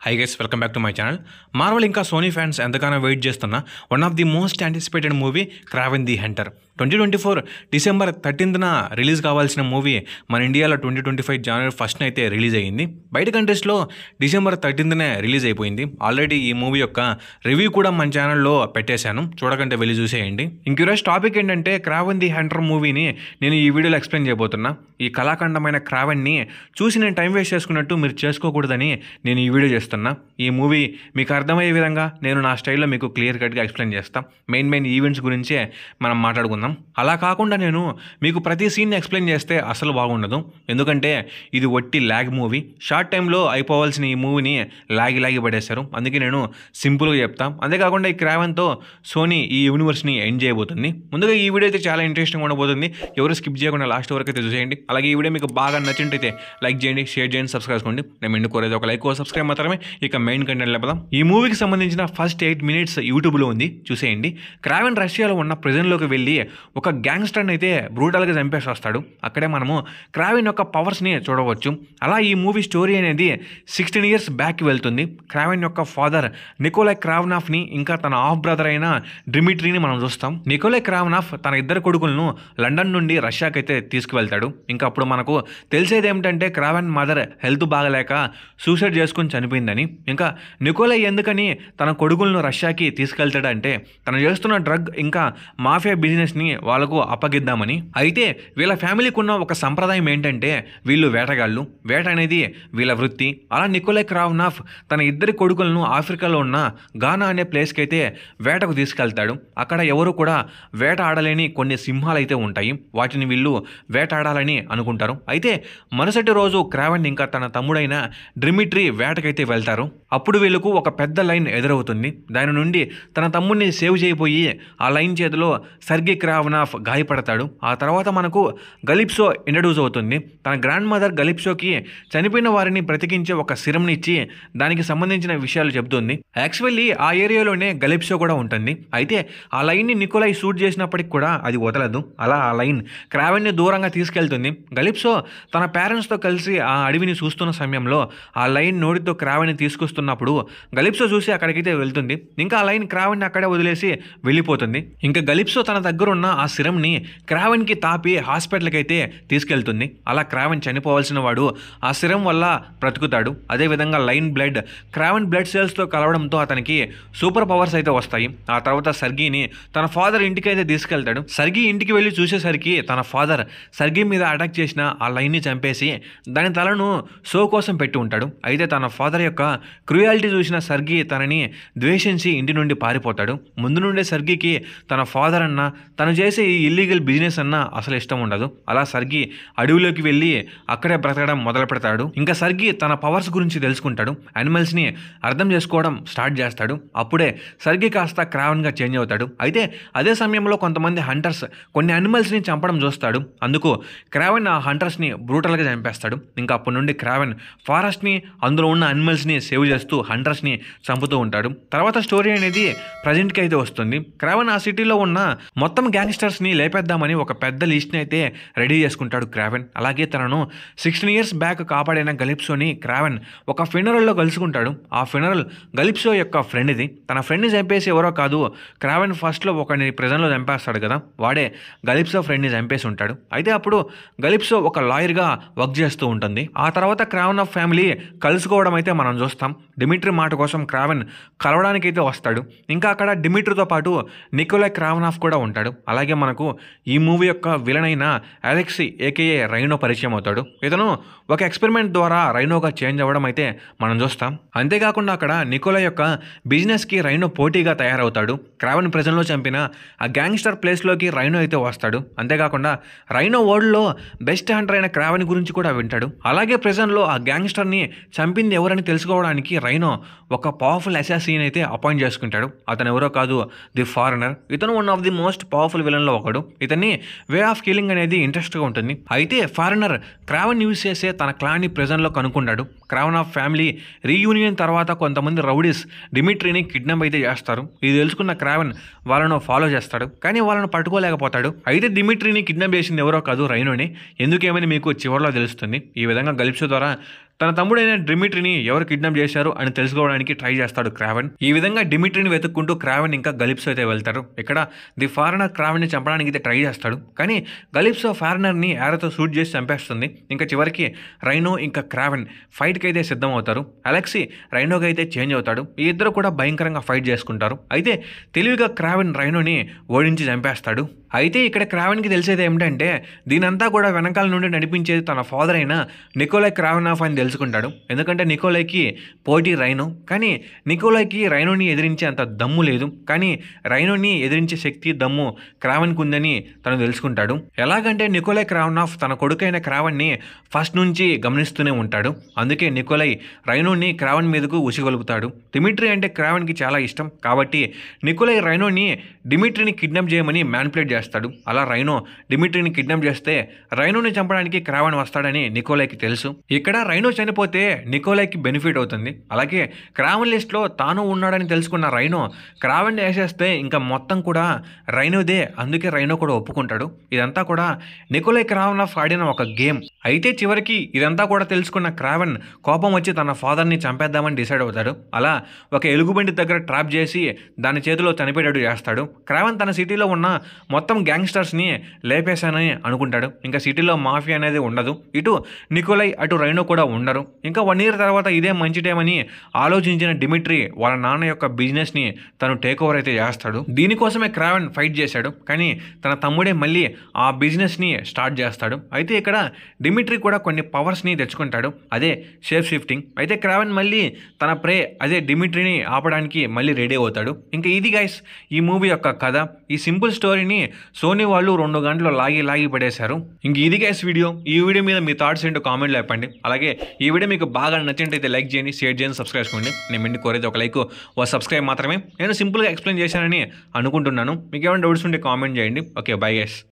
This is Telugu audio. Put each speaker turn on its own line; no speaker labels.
High guys, welcome back to my channel. Marvel ఇంకా సోనీ ఫ్యాన్స్ ఎంతగానో వెయిట్ చేస్తున్న one of the most anticipated movie Kraven the hunter 2024 December 13న రిలీజ్ కావాల్సిన మూవీ మన ఇండియాలో 2025 జనవరి 1న అయితే రిలీజ్ అయ్యింది. బయట కంట్రీస్లో డిసెంబర్ 13నే రిలీజ్ అయిపోయింది. ఆల్రెడీ ఈ మూవీ యొక్క రివ్యూ కూడా మన ఛానల్లో పెట్టేశాను, చూడకంటే వెళ్ళి చూసేయండి. ఇంకీరోజు టాపిక్ ఏంటంటే క్రావెన్ ది హంటర్ మూవీని నేను ఈ వీడియోలో ఎక్స్ప్లెయిన్ చేయబోతున్నా. ఈ కళాఖండమైన క్రావెన్ని చూసి నేను టైం వేస్ట్ చేసుకున్నట్టు మీరు చేసుకోకూడదని నేను ఈ వీడియో చేస్తున్నా. ఈ మూవీ మీకు అర్థమయ్యే విధంగా నేను నా స్టైల్లో మీకు క్లియర్ కట్గా ఎక్స్ప్లెయిన్ చేస్తాను. మెయిన్ ఈవెంట్స్ గురించే మనం మాట్లాడుకుందాం. అలా కాకుండా నేను మీకు ప్రతి సీన్ని ఎక్స్ప్లెయిన్ చేస్తే అసలు బాగుండదు, ఎందుకంటే ఇది ఒట్టి ల్యాగ్ మూవీ. షార్ట్ టైంలో అయిపోవాల్సిన ఈ మూవీని లాగి పడేశారు. అందుకే నేను సింపుల్గా చెప్తాను. అంతేకాకుండా ఈ క్రావెన్తో సోనీ ఈ యూనివర్స్ని ఎండ్ చేయబోతుంది. ముందుగా ఈ వీడియో అయితే చాలా ఇంట్రెస్టింగ్ ఉండబోతుంది. ఎవరు స్కిప్ చేయకుండా లాస్ట్ వరకు అయితే చూసేయండి. అలాగే ఈ వీడియో మీకు బాగా నచ్చినట్టయితే లైక్ చేయండి, షేర్ చేయండి, సబ్స్క్రైబ్ చేసుకోండి. నేను ఎండుకోలేదు, ఒక లైక్ సబ్స్క్రైబ్ మాత్రమే. ఇక మెయిన్ కంటెంట్ లేపదాం. ఈ మూవీకి సంబంధించిన ఫస్ట్ 8 minutes యూట్యూబ్లో ఉంది, చూసేయండి. క్రావెన్ రష్యాలో ఉన్న ప్రిజన్లోకి వెళ్ళి ఒక గ్యాంగ్స్టర్ని అయితే బ్రూటల్గా చంపేసి వస్తాడు. అక్కడే మనము క్రావెన్ యొక్క పవర్స్ని చూడవచ్చు. అలా ఈ మూవీ స్టోరీ అనేది 16 years బ్యాక్ వెళ్తుంది. క్రావెన్ యొక్క ఫాదర్ నికోలై క్రావెనాఫ్ని ఇంకా తన హాఫ్ బ్రదర్ అయిన డిమిట్రీని మనం చూస్తాం. నికోలై క్రావెనాఫ్ తన ఇద్దరు కొడుకులను లండన్ నుండి రష్యాకి అయితే తీసుకువెళ్తాడు. ఇంకా అప్పుడు మనకు తెలిసేది ఏమిటంటే క్రావెన్ మదర్ హెల్త్ బాగలేక సూసైడ్ చేసుకుని చనిపోయిందని. ఇంకా నికోలై ఎందుకని తన కొడుకులను రష్యాకి తీసుకెళ్తాడంటే తను చేస్తున్న డ్రగ్ ఇంకా మాఫియా బిజినెస్ని వాళ్ళకు అప్పగిద్దామని. అయితే వీళ్ళ ఫ్యామిలీకి ఉన్న ఒక సంప్రదాయం ఏంటంటే వీళ్ళు వేటగాళ్ళు, వేట అనేది వీళ్ళ వృత్తి. అలా నికోలై క్రావెనాఫ్ తన ఇద్దరి కొడుకులను ఆఫ్రికాలో ఉన్న గానా అనే ప్లేస్కి అయితే వేటకు తీసుకెళ్తాడు. అక్కడ ఎవరు కూడా వేట ఆడలేని కొన్ని సింహాలు అయితే ఉంటాయి. వాటిని వీళ్ళు వేటాడాలని అనుకుంటారు. అయితే మరుసటి రోజు క్రావెన్ ఇంకా తన తమ్ముడైన డిమిట్రీ వేటకైతే వెళ్తారు. అప్పుడు వీళ్ళకు ఒక పెద్ద లైన్ ఎదురవుతుంది. దాని నుండి తన తమ్ముడిని సేవ్ చేయబోయి ఆ లైన్ చేతిలో సర్గీ క్రావెనాఫ్ గాయపడతాడు. ఆ తర్వాత మనకు గలిప్సో ఇంట్రడ్యూస్ అవుతుంది. తన గ్రాండ్ మదర్ గలిప్సోకి చనిపోయిన వారిని బ్రతికించే ఒక సిరంని ఇచ్చి దానికి సంబంధించిన విషయాలు చెబుతుంది. యాక్చువల్లీ ఆ ఏరియాలోనే గలిప్సో కూడా ఉంటుంది. అయితే ఆ లైన్ని నికోలై షూట్ చేసినప్పటికి కూడా అది వదలదు. అలా ఆ లైన్ క్రావెన్ని దూరంగా తీసుకెళ్తుంది. గలిప్సో తన పేరెంట్స్తో కలిసి ఆ అడవిని చూస్తున్న సమయంలో ఆ లైన్ నోటితో క్రావెన్ని తీసుకొస్తున్నప్పుడు గలిప్సో చూసి అక్కడికైతే వెళ్తుంది. ఇంకా ఆ లైన్ క్రావెన్ని అక్కడే వదిలేసి వెళ్ళిపోతుంది. ఇంకా గలిప్సో తన దగ్గర ఉన్న ఆ సిరంని క్రావెన్కి తాపి హాస్పిటల్కి అయితే తీసుకెళ్తుంది. అలా క్రావెన్ చనిపోవాల్సిన వాడు ఆ సిరం వల్ల బ్రతుకుతాడు. అదేవిధంగా లైన్ బ్లడ్ క్రావెన్ బ్లడ్ సెల్స్తో కలవడంతో అతనికి సూపర్ పవర్స్ అయితే వస్తాయి. ఆ తర్వాత సర్గీని తన ఫాదర్ ఇంటికి అయితే తీసుకెళ్తాడు. సర్గీ ఇంటికి వెళ్ళి చూసేసరికి తన ఫాదర్ సర్గీ మీద అటాక్ చేసిన ఆ లైన్ని చంపేసి దాని తలను షో కోసం పెట్టి ఉంటాడు. అయితే తన ఫాదర్ యొక్క క్రూయాలిటీ చూసిన సర్గీ తనని ద్వేషించి ఇంటి నుండి పారిపోతాడు. ముందు నుండే సర్గీకి తన ఫాదర్ అన్న తను చేసే ఈ ఇల్లీగల్ బిజినెస్ అన్న అసలు ఇష్టం ఉండదు. అలా సర్గీ అడవిలోకి వెళ్ళి అక్కడే బ్రతకడం మొదలు పెడతాడు. ఇంకా సర్గీ తన పవర్స్ గురించి తెలుసుకుంటాడు. యానిమల్స్ని అర్థం చేసుకోవడం స్టార్ట్ చేస్తాడు. అప్పుడే సర్గీ కాస్త క్రావెన్గా చేంజ్ అవుతాడు. అయితే అదే సమయంలో కొంతమంది హంటర్స్ కొన్ని యానిమల్స్ని చంపడం చూస్తాడు. అందుకు క్రావెన్ ఆ హంటర్స్ని బ్రూటల్గా చంపేస్తాడు. ఇంకా అప్పటి నుండి క్రావెన్ ఫారెస్ట్ని అందులో ఉన్న యానిమల్స్ని సేవ్ చేస్తూ హంటర్స్ని చంపుతూ ఉంటాడు. తర్వాత స్టోరీ అనేది ప్రజెంట్కి అయితే వస్తుంది. క్రావెన్ ఆ సిటీలో ఉన్న మొత్తం గ్యాంగ్స్టర్స్ని లేపేద్దామని ఒక పెద్ద లిస్ట్ని అయితే రెడీ చేసుకుంటాడు క్రావెన్. అలాగే తనను 16 years బ్యాక్ కాపాడిన గలిప్సోని క్రావెన్ ఒక ఫినరల్లో కలుసుకుంటాడు. ఆ ఫినరల్ గలిప్సో యొక్క ఫ్రెండ్ ఇది. తన ఫ్రెండ్ని చంపేసి ఎవరో కాదు, క్రావెన్ ఫస్ట్లో ఒకరిని ప్రిజన్లో చంపేస్తాడు కదా, వాడే గలిప్సో ఫ్రెండ్ని చంపేసి ఉంటాడు. అయితే అప్పుడు గలిప్సో ఒక లాయర్గా వర్క్ చేస్తూ ఉంటుంది. ఆ తర్వాత క్రావెన్ ఆఫ్ ఫ్యామిలీ కలుసుకోవడం అయితే మనం చూస్తాం. డిమిట్రీ మాట కోసం క్రావెన్ కలవడానికి అయితే వస్తాడు. ఇంకా అక్కడ డిమిట్రీతో పాటు నికోలై క్రావెనాఫ్ కూడా ఉంటాడు. అలాగే మనకు ఈ మూవీ యొక్క విలన్ అయిన అలెక్సీ ఏకేఏ రైనో పరిచయం అవుతాడు. ఇతను ఒక ఎక్స్పెరిమెంట్ ద్వారా రైనోగా చేంజ్ అవ్వడం అయితే మనం చూస్తాం. అంతేకాకుండా అక్కడ నికోలై యొక్క బిజినెస్కి రైనో పోటీగా తయారవుతాడు. క్రావెన్ ప్రెజెంట్లో చంపిన ఆ గ్యాంగ్స్టర్ ప్లేస్లోకి రైనో అయితే వస్తాడు. అంతేకాకుండా రైనో వరల్డ్లో బెస్ట్ హంటర్ అయిన క్రావెన్ గురించి కూడా వింటాడు. అలాగే ప్రెజెంట్లో ఆ గ్యాంగ్స్టర్ని చంపింది ఎవరని తెలుసుకోవడానికి రైనో ఒక పవర్ఫుల్ అసాసిన్ అయితే అపాయింట్ చేసుకుంటాడు. అతను ఎవరో కాదు, ది ఫారినర్. ఇతను one of the most powerful విలన్లో ఒకడు. ఇతన్ని వే ఆఫ్ కిల్లింగ్ అనేది ఇంట్రెస్ట్గా ఉంటుంది. అయితే ఫారినర్ క్రావెన్ యూజ్ చేసే తన క్లాన్ని ప్రెజెంట్లో కనుక్కుంటాడు. క్రావెన్ ఆఫ్ ఫ్యామిలీ రీయూనియన్ తర్వాత కొంతమంది రౌడీస్ డిమిట్రీని కిడ్నాప్ అయితే చేస్తారు. ఇది తెలుసుకున్న క్రావెన్ వాళ్ళను ఫాలో చేస్తాడు, కానీ వాళ్ళను పట్టుకోలేకపోతాడు. అయితే డిమిట్రీని కిడ్నాప్ చేసింది ఎవరో కాదు, రైనోని. ఎందుకేమని మీకు చివరిలో తెలుస్తుంది. ఈ విధంగా గలిప్సో ద్వారా తన తమ్ముడైన డిమిట్రీని ఎవరు కిడ్నాప్ చేశారు అని తెలుసుకోవడానికి ట్రై చేస్తాడు క్రావెన్. ఈ విధంగా డిమిట్రీని వెతుక్కుంటూ క్రావెన్ ఇంకా గలిప్సో అయితే వెళ్తారు. ఇక్కడ ది ఫారెనర్ క్రావెన్ని చంపడానికి అయితే ట్రై చేస్తాడు, కానీ గలిప్సో ఫారెనర్ని యారోతో షూట్ చేసి చంపేస్తుంది. ఇంకా చివరికి రైనో ఇంకా క్రావెన్ ఫైట్కి అయితే సిద్ధం అవుతారు. అలెక్సీ రైనోకి అయితే చేంజ్ అవుతాడు. ఈ ఇద్దరు కూడా భయంకరంగా ఫైట్ చేసుకుంటారు. అయితే తెలివిగా క్రావెన్ రైనోని ఓడించి చంపేస్తాడు. అయితే ఇక్కడ క్రావెన్కి తెలిసేది ఏమిటంటే దీనంతా కూడా వెనకాల నుండి నడిపించేది తన ఫాదర్ అయిన నికోలై క్రావెనాఫ్ అని తెలుసుకుంటాడు. ఎందుకంటే నికోలైకి పోటీ రైనో, కానీ నికోలైకి రైనోని ఎదిరించే అంత దమ్ము లేదు, కానీ రైనోని ఎదిరించే శక్తి దమ్ము క్రావెన్కి ఉందని తను తెలుసుకుంటాడు. ఎలాగంటే నికోలై క్రావెనాఫ్ తన కొడుకైన క్రావెన్ని ఫస్ట్ నుంచి గమనిస్తూనే ఉంటాడు. అందుకే నికోలై రైనోని క్రావెన్ మీదకు ఉసిగొలుపుతాడు. డిమిట్రీ అంటే క్రావెన్కి చాలా ఇష్టం కాబట్టి నికోలై రైనోని డిమిట్రీని కిడ్నాప్ చేయమని మ్యానిపులేట్ చేస్తాడు. అలా రైనో డిమిట్రీని కిడ్నాప్ చేస్తే రైనోని చంపడానికి క్రావెన్ వస్తాడని నికోలైకి తెలుసు. ఇక్కడ రైనో చనిపోతే నికోలైకి బెనిఫిట్ అవుతుంది. అలాగే క్రావెన్ లిస్ట్లో తాను ఉన్నాడని తెలుసుకున్న రైనో క్రావెన్ వేసేస్తే ఇంకా మొత్తం కూడా రైనోదే, అందుకే రైనో కూడా ఒప్పుకుంటాడు. ఇదంతా కూడా నికోలై క్రావెనాఫ్ ఆడిన ఒక గేమ్. అయితే చివరికి ఇదంతా కూడా తెలుసుకున్న క్రావెన్ కోపం వచ్చి తన ఫాదర్ని చంపేద్దామని డిసైడ్ అవుతాడు. అలా ఒక ఎలుగుబంటి దగ్గర ట్రాప్ చేసి దాని చేతిలో చనిపోయేటట్టు చేస్తాడు. క్రావెన్ తన సిటీలో ఉన్న మొత్తం గ్యాంగ్స్టర్స్ని లేపేశానని అనుకుంటాడు. ఇంకా సిటీలో మాఫియా అనేది ఉండదు. ఇటు నికోలై అటు రైనో కూడా ఉండరు. ఇంకా 1 year తర్వాత ఇదే మంచి టైం అని ఆలోచించిన డిమిట్రీ వాళ్ళ నాన్న యొక్క బిజినెస్ని తను టేక్ ఓవర్ అయితే చేస్తాడు. దీనికోసమే క్రావెన్ ఫైట్ చేశాడు, కానీ తన తమ్ముడే మళ్ళీ ఆ బిజినెస్ని స్టార్ట్ చేస్తాడు. అయితే ఇక్కడ డిమిట్రీ కూడా కొన్ని పవర్స్ని తెచ్చుకుంటాడు, అదే షేప్ షిఫ్టింగ్. అయితే క్రావెన్ మళ్ళీ తన ప్రే అదే డిమిట్రీని ఆపడానికి మళ్ళీ రెడీ అవుతాడు. ఇంకా ఇది గైస్ ఈ మూవీ యొక్క కథ. ఈ సింపుల్ స్టోరీని సోనీ వాళ్ళు 2 గంటలు లాగి పడేశారు. ఇంక ఇది గైస్ వీడియో. ఈ వీడియో మీద మీ థాట్స్ ఏంటో కామెంట్లో చెప్పండి. అలాగే ఈ వీడియో మీకు బాగా నచ్చినట్టయితే లైక్ చేయండి, షేర్ చేయండి, సబ్స్క్రైబ్ చేసుకోండి. నేను ఇంటికి కోరేది ఒక లైక్, ఒక సబ్స్క్రైబ్ మాత్రమే. నేను సింపుల్గా ఎక్స్ప్లెయిన్ చేశానని అనుకుంటున్నాను. మీకు ఏమైనా డౌట్స్ ఉంటే కామెంట్ చేయండి. Okay, bye guys.